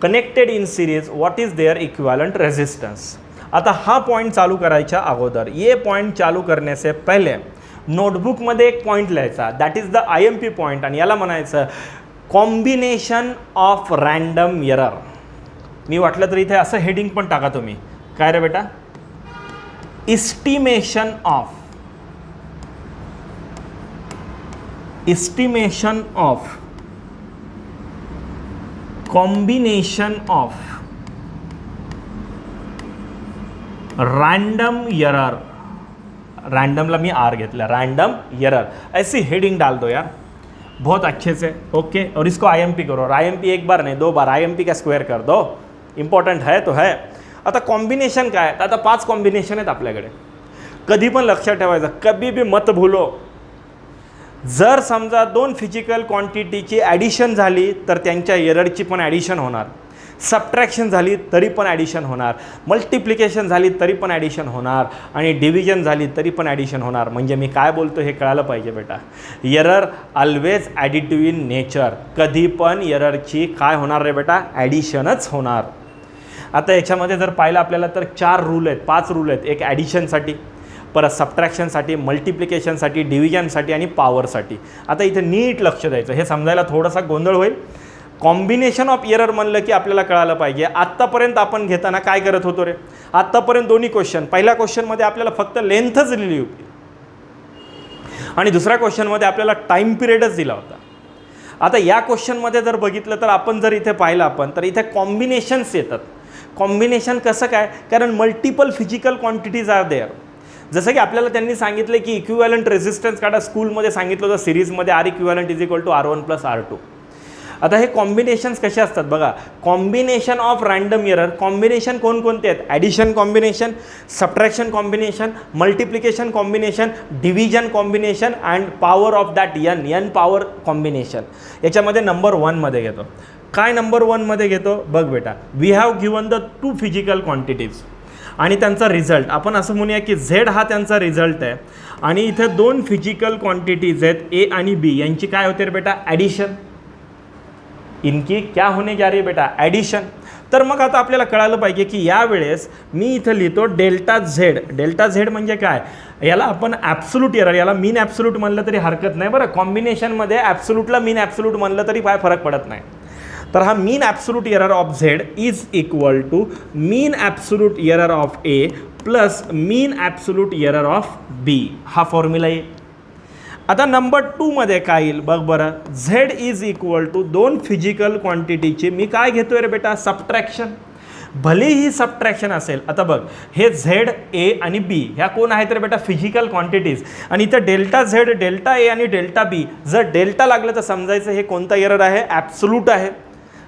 connected in series. What is their equivalent resistance. आता हा point चालू करायच्या अगोदर ये point चालू करने से पहले नोटबुकमध्ये एक पॉईंट लिहायचा that is the IMP point आणि याला म्हणायचं कॉम्बिनेशन ऑफ रँडम एरर. मी वाटलं तर इथे असं हेडिंग पण टाका तुम्ही. काय रे बेटा estimation of combination of random error. रैंडमला मी आर घेतला रैंडम एरर ऐसी हेडिंग डाल दो यार बहुत अच्छे से ओके. और इसको IMP करो. IMP एक बार नहीं 2 बार IMP का स्क्वेअर कर दो. इम्पॉर्टंट है तो है. आता कॉम्बिनेशन काय आहे. आता 5 कॉम्बिनेशन आहेत आपल्याकडे. कधी पण लक्षात ठेवायचं कभी भी मत भूलो. जर समजा दोन फिजिकल क्वांटिटीची ॲडिशन झाली तर त्यांच्या एररची पण ॲडिशन होणार. सबट्रॅक्शन झाली तरी पण ॲडिशन होणार. मल्टिप्लिकेशन झाली तरी पण ॲडिशन होणार आणि डिव्हिजन झाली तरी पण ॲडिशन होणार. म्हणजे मी काय बोलतो हे कळालं पाहिजे बेटा. Error always additive in nature. कधी पण एररची काय होणार रे बेटा ॲडिशनच होणार. आता याच्यामध्ये जर पाहिलं आपल्याला तर 4 रूल आहेत 5 रूल आहेत. एक ॲडिशनसाठी परत सबट्रॅक्शनसाठी मल्टिप्लिकेशनसाठी डिव्हिजनसाठी आणि पॉवरसाठी. आता इथे नीट लक्ष द्यायचं. हे समजायला थोडासा गोंधळ होईल. कॉम्बिनेशन ऑफ एरर म्हणलं की आपल्याला कळालं पाहिजे आत्तापर्यंत आपण घेताना काय करत होतो रे. आत्तापर्यंत दोन्ही क्वेश्चन पहिल्या क्वेश्चनमध्ये आपल्याला फक्त लेंथच लिहिली होती आणि दुसऱ्या क्वेश्चनमध्ये आपल्याला टाईम पिरियडच दिला होता. आता या क्वेश्चनमध्ये जर बघितलं तर आपण जर इथे पाहिलं आपण तर इथे कॉम्बिनेशन्स येतात. कॉम्बिनेशन कसं काय कारण multiple physical quantities are there. जसं की आपल्याला त्यांनी सांगितलं की इक्विवलेंट रेजिस्टन्स काढा. स्कूलमध्ये सांगितलं होतं सिरीजमध्ये R equivalent is equal to R1 plus R2. आता हे कॉम्बिनेशन्स कसे असतात बघा. Combination of random error combination कोणकोणते आहेत. Addition combination subtraction combination multiplication combination division combination and power of that n power combination. याच्यामध्ये नंबर 1 मध्ये घेतो. काय नंबर 1 मध्ये घेतो बघ बेटा. We have given the 2 physical quantities आणि त्यांचा रिझल्ट आपण असं म्हणूया की Z हा त्यांचा रिझल्ट आहे आणि इथे 2 फिजिकल क्वांटिटीज आहेत A आणि B. यांची काय होते रे बेटा ॲडिशन. इनकी क्या होने जा रही है बेटा ॲडिशन. तर मग आता आपल्याला कळालं पाहिजे की यावेळेस मी इथं लिहितो डेल्टा झेड. डेल्टा झेड म्हणजे काय याला आपण ॲब्सोल्यूट एरर याला मीन ॲब्सोल्यूट म्हणलं तरी हरकत नाही बरं. कॉम्बिनेशनमध्ये ॲब्सोल्यूटला मीन ॲब्सोल्यूट म्हणलं तरी काय फरक पडत नाही. तर हा mean absolute error of Z is equal to mean absolute error of A plus mean absolute error of B. हा फॉर्म्युला येईल. आता नंबर 2 मध्ये काय येईल बघ बरं. Z is equal to 2 physical क्वांटिटीची मी काय घेतोय रे बेटा सबट्रॅक्शन. भलेही सबट्रॅक्शन असेल. आता बघ हे झेड ए आणि बी ह्या कोण आहेत रे बेटा फिजिकल क्वांटिटीज आणि इथं डेल्टा झेड डेल्टा ए आणि डेल्टा बी. जर डेल्टा लागलं तर समजायचं हे कोणता एरर आहे ॲब्सोल्यूट आहे.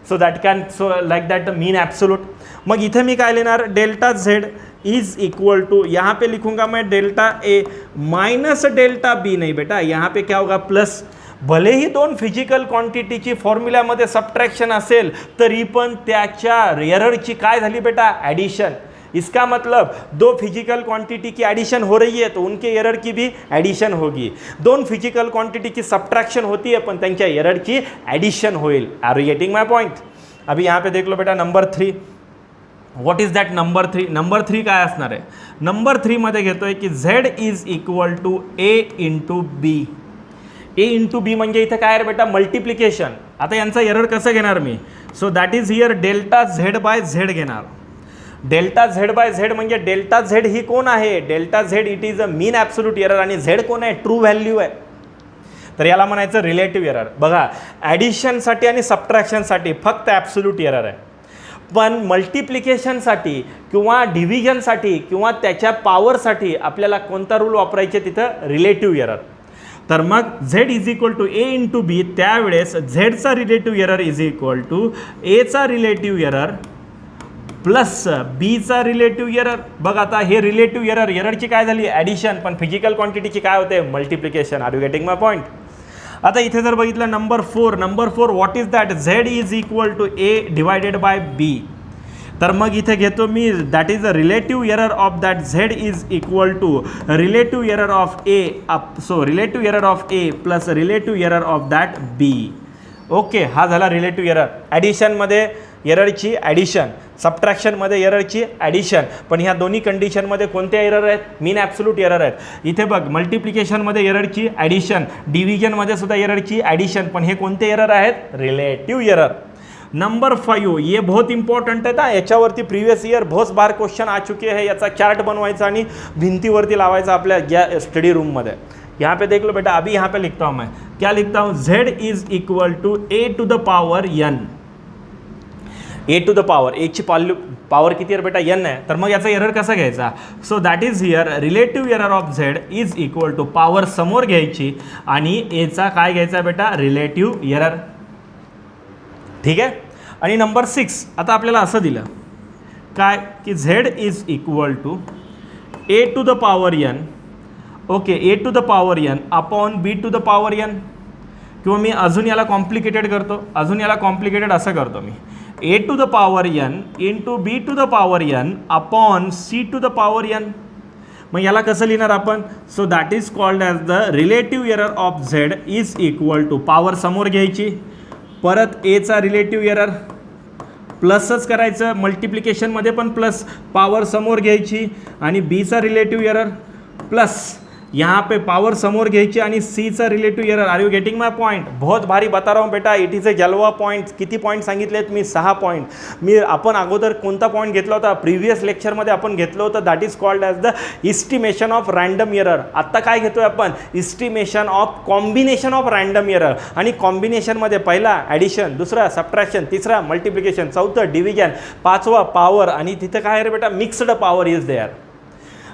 So that can so like that mean absolute. मग इथे मी काय लिहिणार delta Z is equal to यहाँ पे लिखूंगा मैं delta A minus delta B. नहीं बेटा यहाँ पे क्या होगा प्लस. भलेही 2 फिजिकल क्वांटिटीची फॉर्म्युल्यामध्ये सबट्रॅक्शन असेल तरी पण त्याच्या एररची काय झाली बेटा ॲडिशन. इसका मतलब 2 फिजिकल क्वांटिटी की एडिशन हो रही है तो उनके एरर की भी एडिशन होगी. 2 फिजिकल क्वांटिटी की सबट्रैक्शन होती है पण त्यांच्या एरर की एडिशन होईल. Are you getting my point. अभी यहाँ पे देख लो बेटा number 3. What is that number 3. Number 3 काय असणार आहे. नंबर 3 मध्ये घेतोय की Z is equal to A into B. A into B म्हणजे इथे काय रे बेटा मल्टिप्लिकेशन. आता यांचा एरर कसं घेणार मी. So that is here delta Z by Z घेणार. डेल्टा झेड बाय झेड म्हणजे डेल्टा झेड ही कोण आहे, delta Z it is a mean absolute error आणि झेड कोण आहे, ट्रू व्हॅल्यू आहे. तर याला म्हणायचं रिलेटिव्ह एरर. बघा ॲडिशनसाठी आणि सबट्रॅक्शनसाठी फक्त ॲब्सोल्यूट एरर आहे, पण मल्टिप्लिकेशनसाठी किंवा डिव्हिजनसाठी किंवा त्याच्या पॉवरसाठी आपल्याला कोणता रूल वापरायचे तिथं, रिलेटिव्ह एरर. तर मग Z is equal to A into B, त्यावेळेस झेडचा relative error is equal to एचा रिलेटिव्ह एरर प्लस बीचा रिलेटिव्ह एरर. बघ आता हे रिलेटिव्ह एरर, एररची काय झाली ॲडिशन, पण फिजिकल क्वांटिटीची काय होते, multiplication. Are you getting my point. आता इथे जर बघितलं number 4 what is that, Z is equal to A divided by B. तर मग इथे घेतो मी that is a relative error of that Z is equal to relative error of A, so relative error of A plus relative error of that B. Okay, हा झाला relative error. ॲडिशनमध्ये एररची addition, सबट्रॅक्शनमध्ये एररची ॲडिशन, पण ह्या दोन्ही कंडिशनमध्ये कोणत्या एरर आहेत, मीन ॲब्सोल्यूट एरर आहेत. इथे बघ मल्टिप्लिकेशनमध्ये एररची ॲडिशन, डिव्हिजनमध्ये सुद्धा एररची ॲडिशन, पण हे कोणते एरर आहेत, रिलेटिव्ह एरर. नंबर 5 ये बहुत इंपॉर्टंट है था, याच्यावरती प्रीवियस ईयर बहुत बार क्वेश्चन आ चुके हैं. याचा चार्ट बनवायचा आणि भिंतीवरती लावायचा आपल्या या स्टडी रूममध्ये. यहाँ पे देख लो बेटा, अभी यहाँ पे लिखता हूँ मैं, क्या लिखता हूँ, z is equal to A to the power n. A to the power, एची पावर किती आहे बेटा, n आहे. तर मग याचा एरर कसा घ्यायचा, so that is here relative error of Z is equal to power समोर घ्यायची आणि एचा काय घ्यायचा बेटा, रिलेटिव्ह एरर. ठीक आहे. आणि नंबर 6 आता आपल्याला असं दिलं काय की Z is equal to A to the power n. Okay, A to the power n upon B to the power n. किंवा मी अजून याला कॉम्प्लिकेटेड करतो, अजून याला कॉम्प्लिकेटेड असं करतो मी, A to the power n into B to the power n upon C to the power n. मग याला कसं लिहिणार आपण, so that is called as the relative error of Z is equal to power समोर घ्यायची, परत एचा relative error प्लसच करायचं, मल्टिप्लिकेशनमध्ये पण प्लस, पावर समोर घ्यायची आणि बीचा रिलेटिव्ह एरर प्लस, यहाँ पे पावर समोर घ्यायची आणि सीचा relative error. Are you getting my point. बहुत भारी बता रहा हूँ बेटा, इट इज अ जलवा पॉईंट. किती पॉईंट सांगितलेत मी, 6 पॉईंट. मी आपण अगोदर कोणता पॉईंट घेतला होता, प्रिव्हियस लेक्चरमध्ये आपण घेतलं होतं, that is called as the estimation of random error. आत्ता काय घेतोय आपण, estimation of combination of random error. आणि कॉम्बिनेशनमध्ये पहिला ॲडिशन, दुसरा सबट्रॅक्शन, तिसरा मल्टिप्लिकेशन, चौथं डिव्हिजन, पाचवा पॉवर आणि तिथं काय आहे बेटा, मिक्स्ड पॉवर इज देअर.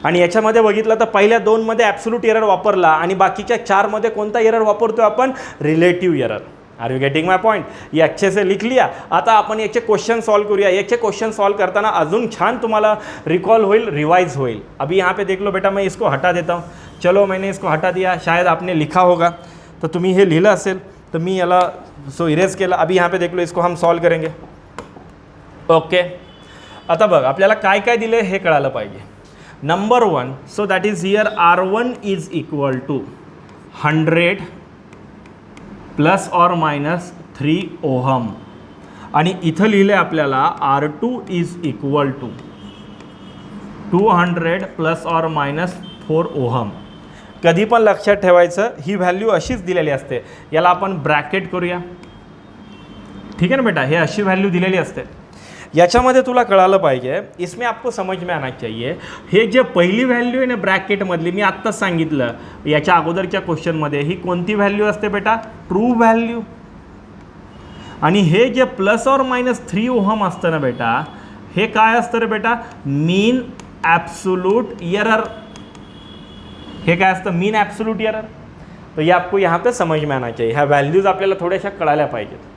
आणि याच्यामध्ये बघितलं तर पहिल्या 2मध्ये ॲब्सोल्यूट एरर वापरला आणि बाकीच्या 4मध्ये कोणता एरर वापरतो आपण, relative error. Are you getting my point. ये अच्छे से लिख लिया. आता आपण याचे क्वेश्चन सॉल्व करूया. याचे क्वेश्चन सॉल्व करताना अजून छान तुम्हाला रिकॉल होईल, रिवाइज होईल. अभी यहाँ पे देख लो बेटा, मैं इसको हटा देता हूँ. चलो मैंने इसको हटा दिया, शायद आपने लिखा होगा, तर तुम्ही हे लिहिलं असेल तर मी याला सो इरेज केला. अभी यहाँ पे देख लो, इसको हम सॉल्व करेंगे. ओके, आता बघ आपल्याला काय काय दिले हे कळालं पाहिजे. Number 1, so that is here R1 is equal to 100 plus or minus 3 ohm आणि इथं लिहिले आपल्याला R2 is equal to 200 plus or minus 4 ohm. कधी पण लक्षात ठेवायचं, ही व्हॅल्यू अशीच दिलेली असते. याला आपण ब्रॅकेट करूया. ठीक आहे ना बेटा, हे अशी व्हॅल्यू दिलेली असते. याच्यामध्ये तुला कळालं पाहिजे, इसमें आपको समझ में आना चाहिए, हे जे पहिली व्हॅल्यू आहे ना ब्रॅकेटमधली, मी आत्ताच सांगितलं याच्या अगोदरच्या क्वेश्चनमध्ये, ही कोणती व्हॅल्यू असते बेटा, ट्रू व्हॅल्यू. आणि हे जे प्लस ऑर मायनस 3 ओहम असतं ना बेटा, हे काय असतं रे बेटा, मीन ॲब्सोल्यूट एरर. हे काय असतं, मीन ॲब्सोल्यूट एरर. तो ये आपको यहाँ पे समझ में आना चाहिए. ह्या व्हॅल्यूज आपल्याला थोड्याशा कळायला पाहिजेत.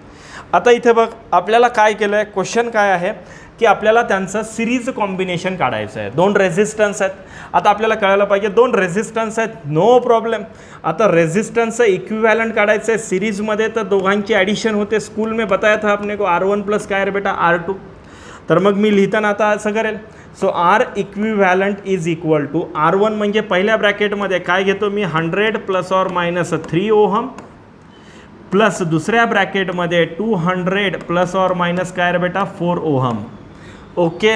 आता इथे बघ आपल्याला काय केलं आहे, क्वेश्चन काय आहे की आपल्याला त्यांचं सिरीज कॉम्बिनेशन काढायचं आहे. 2 रेझिस्टन्स आहेत. आता आपल्याला कळायला पाहिजे 2 रेझिस्टन्स आहेत, नो प्रॉब्लेम. आता रेझिस्टन्सचं इक्विव्हॅलंट काढायचं आहे सिरीजमध्ये, तर दोघांची ॲडिशन होते. स्कूल में बताया था आपने को R1 प्लस काय रे बेटा, R2. तर मग मी लिहिताना आता असं करेल, so R equivalent is equal to R1 म्हणजे पहिल्या ब्रॅकेटमध्ये काय घेतो मी, 100 plus or minus 3 ohm plus दुसऱ्या ब्रॅकेटमध्ये 200 प्लस ऑर मायनस काय रे बेटा, 4 ओहम. ओके,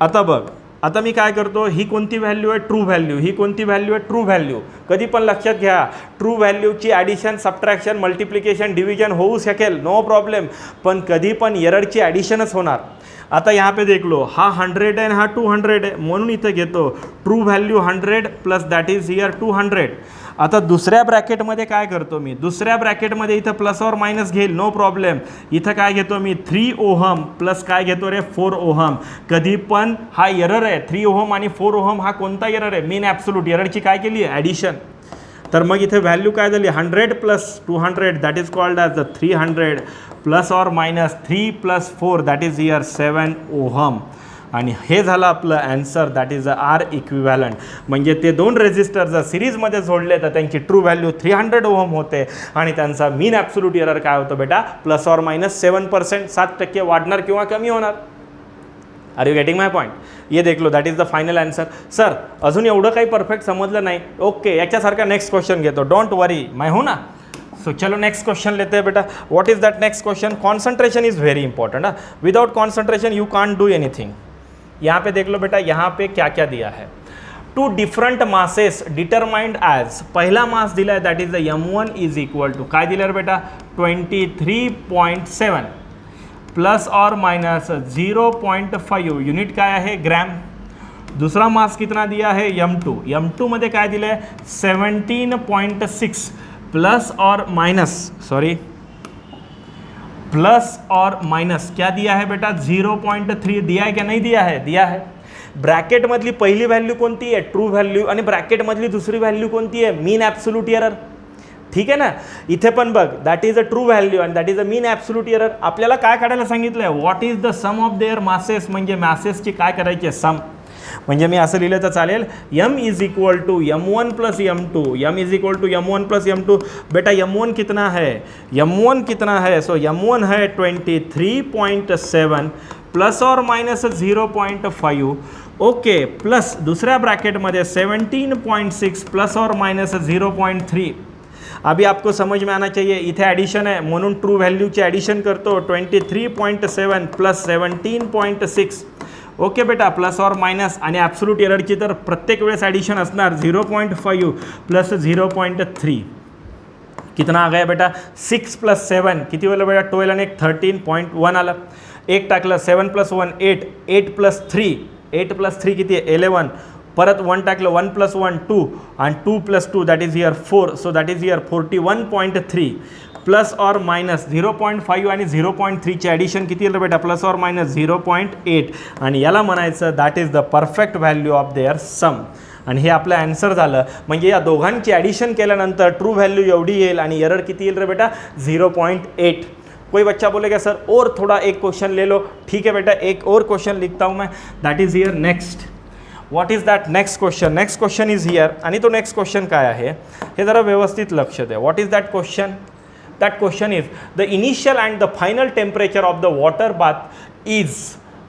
आता बघ, आता मी काय करतो, ही कोणती व्हॅल्यू आहे, ट्रू व्हॅल्यू. ही कोणती व्हॅल्यू आहे, ट्रू व्हॅल्यू. कधी पण लक्षात घ्या, ट्रू व्हॅल्यूची ॲडिशन, सबट्रॅक्शन, मल्टिप्लिकेशन, डिव्हिजन होऊ शकेल, नो प्रॉब्लेम, पण कधी पण एररची ॲडिशनच होणार. आता यहाँ पे देख लो, हा 100 आहे हा 200 आहे, म्हणून इथे घेतो true value 100 plus that is here 200. आता दुसऱ्या ब्रॅकेटमध्ये काय करतो मी, दुसऱ्या ब्रॅकेटमध्ये इथं प्लस और मायनस घेईल, नो प्रॉब्लेम. इथं काय घेतो मी 3 ओहम प्लस काय घेतो रे 4 ओहम. कधी पण हा एरर आहे, 3 ओहम आणि 4 ओहम हा कोणता एरर आहे, मीन ॲब्सोल्यूट एररची काय केली आहे ॲडिशन. तर मग इथे व्हॅल्यू काय झाली 100 plus 200 that is called as the 300 plus और minus 3 plus 4 that is here 7 ohm. आणि हे झालं आपलं answer, that is the R equivalent. म्हणजे ते दोन रेझिस्टर जर सिरीजमध्ये जोडले तर त्यांची ट्रू व्हॅल्यू 300 ओहम होते आणि त्यांचा मीन ॲब्सोल्यूट एरर काय होतं बेटा, प्लस और मायनस 7%, 7% वाढणार किंवा कमी होणार. Are you getting my point. ये देख लो, that is the final answer. Sir अजून एवढं काही परफेक्ट समजलं नाही, ओके याच्यासारखा नेक्स्ट क्वेश्चन घेतो, डोंट वरी मैं हूँ ना. सो चलो नेक्स्ट क्वेश्चन लेते हैं बेटा. What is that next question. Concentration is very important. Without concentration you can't do anything. यहाँ पे देख लो बेटा, यहाँ पे क्या क्या दिया है. 2 डिफरंट मासेस डिटरमाइंड ॲज, पहिला मास दिला आहे that is the M1 is equal to काय दिलं रे बेटा 23.7 प्लस और माइनस 0.5 युनिट काय आहे ग्रॅम. दुसरा मास कितना दिया है M2. M2 मध्ये काय दिलं आहे 17.6 प्लस और माइनस प्लस और माइनस क्या दिया है बेटा 0.3 दिया है क्या नहीं दिया है, दिया है. ब्रॅकेटमधली पहिली व्हॅल्यू कोणती आहे ट्रू व्हॅल्यू आणि ब्रॅकेटमधली दुसरी व्हॅल्यू कोणती आहे मीन ॲब्सोल्यूट एरर. ठीक आहे ना. इथे पण बघ that is a true value आणि that is a mean absolute error. आपल्याला काय काढायला सांगितलं आहे, what is the sum of their masses, म्हणजे मॅसेसची काय करायची आहे सम. म्हणजे मी असं लिहिलं तर चालेल M is equal to M1 plus M2, M is equal to M1 plus M2. बेटा M1 कितना है, M1 कितना है, सो M1 है 23.7 प्लस और माइनस 0.5 ओके, प्लस दुसऱ्या ब्रॅकेटमध्ये 17.6 प्लस और माइनस 0.3. अभी आपको समझ में आना चाहिए, इथे ॲडिशन आहे म्हणून ट्रू व्हॅल्यूची ॲडिशन करतो 23.7 प्लस 17.6. ओके बेटा, प्लस और माइनस आणि ॲब्सोल्यूट एररची तर प्रत्येक वेळेस ॲडिशन असणार 0.5 प्लस 0.3. कितना आ गया बेटा 6 प्लस 7 किती वेळेला बेटा 12 आणि 13.1 आलं. एक टाकलं 7 प्लस 1 8, 8 प्लस 3, 8 प्लस 3 किती आहे 11. परत 1 टाकलं 1 प्लस 1 2 आणि 2 plus 2 that is here 4, so that is here 41.3 plus और माइनस 0.5 आणि 0.3ची ॲडिशन किती येईल बेटा प्लस और मायनस 0.8 आणि याला म्हणायचं that is the perfect value of their sum. आणि हे आपलं ॲन्सर झालं. म्हणजे या दोघांची ॲडिशन केल्यानंतर ट्रू व्हॅल्यू एवढी येईल आणि एरर किती येईल रे बेटा 0.8. कोई बच्चा बोलेगा सर और थोड़ा एक क्वेश्चन ले लो. ठीक है बेटा, एक और क्वेश्चन लिखता हूँ मैं, that is here next. What is that next question. Next question is here. आणि तो नेक्स्ट क्वेश्चन काय आहे हे जरा व्यवस्थित लक्ष द्या. What is that question. That question is the initial and the final temperature of the water bath is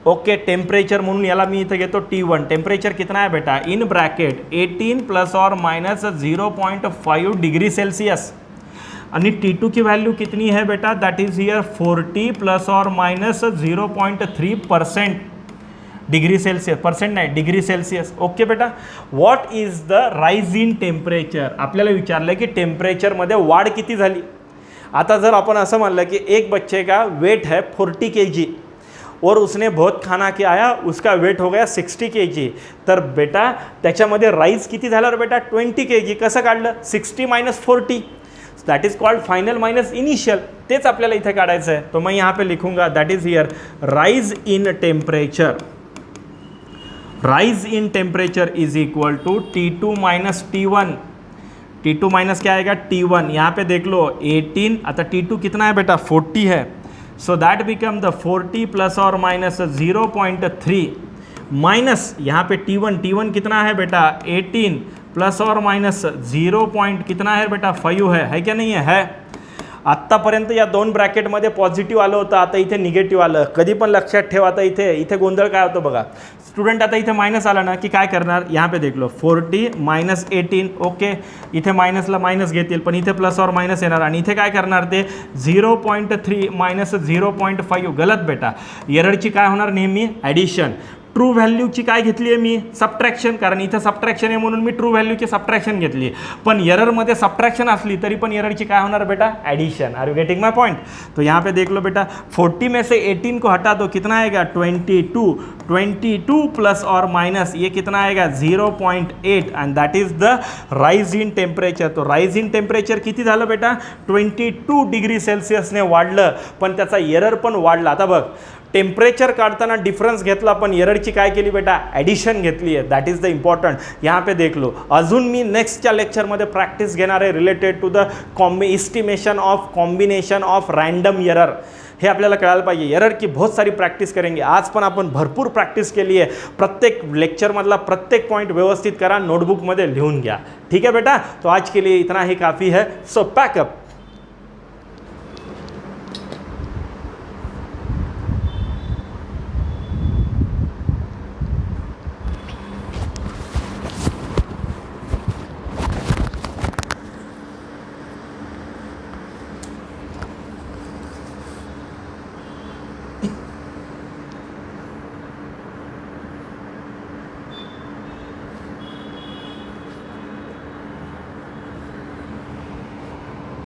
okay. Temperature म्हणून याला मी इथे घेतो T1. टेम्परेचर कितना है बेटा इन ब्रॅकेट 18 प्लस और माइनस 0.5 डिग्री सेल्सियस. आणि T2 की व्हॅल्यू कितनी है बेटा दैट इज हियर 40 प्लस और माइनस 0.3% डिग्री सेल्सियस, परसेंट नाही डिग्री सेल्सियस. ओके बेटा. What is the rise in temperature. आपल्याला विचारलं की टेम्परेचरमध्ये वाढ किती झाली. आता जर आपण असं म्हणलं की एक बच्चे का वेट है 40 kg और उसने बहुत खाना किया आया, उसका वेट हो गया 60 kg, तर बेटा त्याच्यामध्ये राईज किती झालं बेटा 20 kg. कसं काढलं 60 minus 40, that is called final minus initial. तेच आपल्याला इथे काढायचं आहे. तो मैं यहाँ पे लिखूंगा that is here rise in temperature. Rise in temperature is equal to T2 minus T1. T2 minus क्या आएगा T1. यहाँ पे देख लो 18, आता T2 कितना है बेटा 40 है, so that become the 40 plus और माइनस 0.3 माइनस यहाँ पे T1 कितना है बेटा 18 प्लस और माइनस 0. कितना है बेटा 5 है क्या नहीं है. आत्तापर्यंत या दोन ब्रॅकेटमध्ये पॉझिटिव्ह आलं होतं, आता इथे निगेटिव्ह आलं. कधी पण लक्षात ठेवा. आता इथे गोंधळ काय होतो बघा स्टुडंट. आता इथे मायनस आला ना की काय करणार, यहाँ पे देख लो 40 माइनस 18 ओके. इथे मायनसला मायनस घेतील पण इथे प्लस और मायनस येणार आणि इथे काय करणार ते 0.3 मायनस 0.5. गलत बेटा. एररची काय होणार नेहमी ॲडिशन. ट्रू व्हॅल्यूची काय घेतली आहे मी, सबट्रॅक्शन, कारण इथं सबट्रॅक्शन आहे म्हणून मी ट्रू व्हॅल्यूची सबट्रॅक्शन घेतली आहे. पण एररमध्ये सबट्रॅक्शन असली तरी पण एररची काय होणार बेटा, addition. Are you getting my point? तो यहाँ पे देख लो बेटा, 40 में से 18 को हटा दो, कितना आएगा 22, 22 प्लस और माइनस ये कितना आएगा 0.8 end that is the rise in temperature. तो राइज इन टेम्परेचर किती झालं बेटा, 22 डिग्री सेल्सिअसने वाढलं, पण त्याचा एरर पण वाढला. आता बघ, टेम्परेचर काढताना डिफरन्स घेतला पण एररची काय केली बेटा, ॲडिशन घेतली आहे. That is the important. यहाँ पे देख लो, अजून मी नेक्स्टच्या लेक्चरमध्ये प्रॅक्टिस घेणार आहे related to the estimation of combination of random error. हे आपल्याला कळायला पाहिजे. एरर की बहुत सारी प्रॅक्टिस करेंगे. आज पण आपण भरपूर प्रॅक्टिस केली आहे. प्रत्येक लेक्चरमधला प्रत्येक पॉईंट व्यवस्थित करा, नोटबुकमध्ये लिहून घ्या. ठीक है बेटा, तो आज के लिए इतना ही काफ़ी है. So pack up.